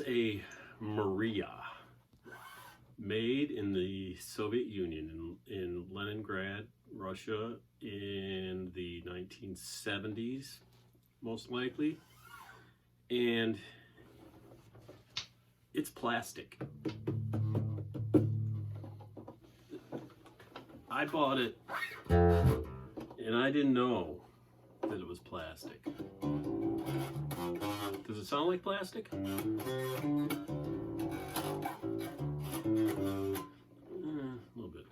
a Maria made in the Soviet Union in Leningrad, Russia in the 1970s, most likely. And it's plastic. I bought it and I didn't know that it was plastic. Does it sound like plastic? A little bit.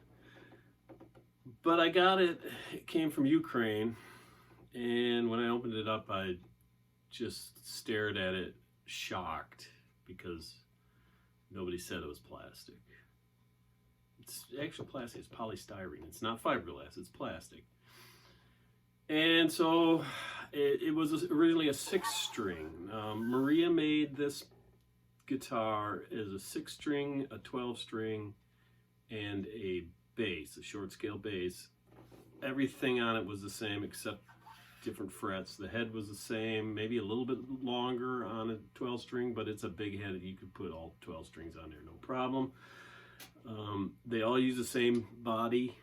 But I got it, it came from Ukraine, and when I opened it up, I just stared at it shocked because nobody said it was plastic. It's actual plastic, it's polystyrene. It's not fiberglass, it's plastic. And so it was originally a 6-string. Maria made this guitar as a 6-string, a 12-string, and a bass, a short scale bass. Everything on it was the same except different frets. The head was the same, maybe a little bit longer on a 12-string, but it's a big head. You could put all 12 strings on there, no problem. They all use the same body.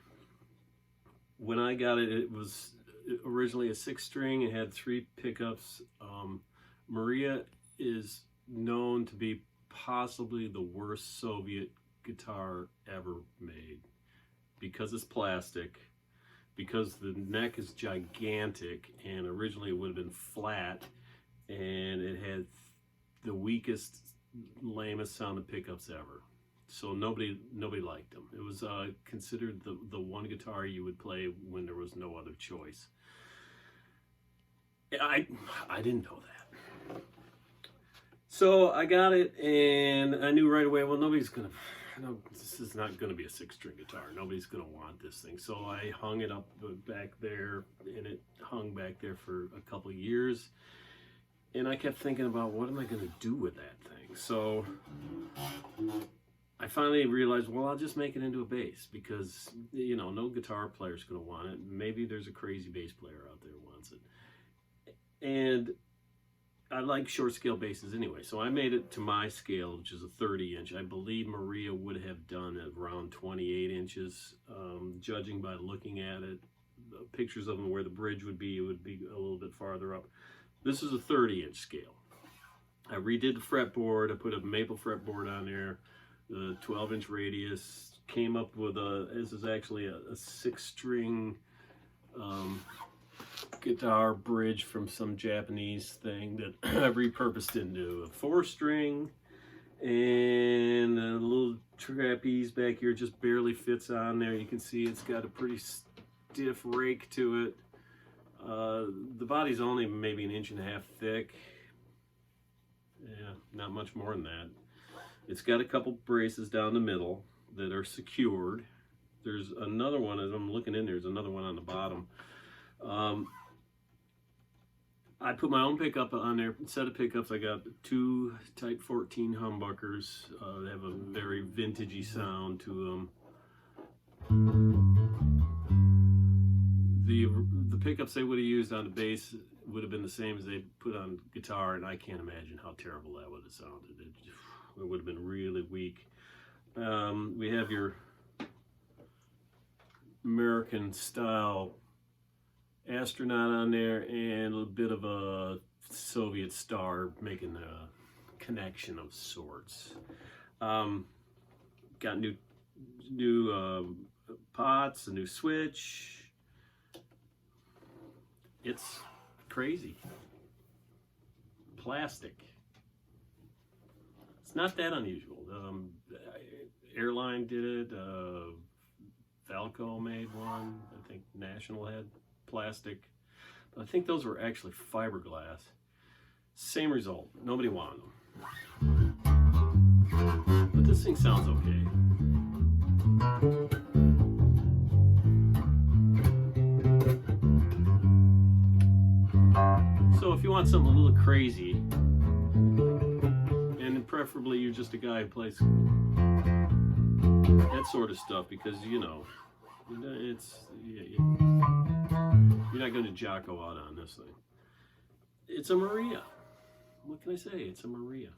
When I got it, it was originally a 6-string. It had 3 pickups. Maria is known to be possibly the worst Soviet guitar ever made because it's plastic, because the neck is gigantic, and originally it would have been flat, and it had the weakest, lamest sounding pickups ever. So nobody liked them. It was considered the one guitar you would play when there was no other choice. I didn't know that. So I got it, and I knew right away, well, this is not gonna be a 6-string guitar. Nobody's gonna want this thing. So I hung it up back there, and it hung back there for a couple of years. And I kept thinking about, what am I gonna do with that thing? So I finally realized, well, I'll just make it into a bass because, you know, no guitar player's gonna want it. Maybe there's a crazy bass player out there who wants it. And I like short scale basses anyway, so I made it to my scale, which is a 30-inch. I believe Maria would have done it around 28 inches, judging by looking at it. Pictures of them where the bridge would be, it would be a little bit farther up. This is a 30-inch scale. I redid the fretboard. I put a maple fretboard on there, the 12-inch radius. Came up with this is actually a 6-string guitar bridge from some Japanese thing that I repurposed into a 4-string, and a little trapeze back here just barely fits on there. You can see it's got a pretty stiff rake to it. The body's only maybe 1.5 inches thick. Yeah, not much more than that. It's got a couple braces down the middle that are secured. There's another one, as I'm looking in there's another one on the bottom. I put my own pickup on there, set of pickups. I got 2 Type 14 humbuckers. They have a very vintagey sound to them. The pickups they would have used on the bass would have been the same as they put on guitar, and I can't imagine how terrible that would have sounded. It would have been really weak. We have your American style astronaut on there, and a bit of a Soviet star making a connection of sorts. Got new pots, a new switch. It's crazy. Plastic. It's not that unusual. Airline did it. Falco made one. I think National had plastic. But I think those were actually fiberglass. Same result. Nobody wanted them. But this thing sounds okay. So if you want something a little crazy, and preferably you're just a guy who plays that sort of stuff, because you know, you're not going to Jocko out on this thing. It's a Maria. What can I say? It's a Maria.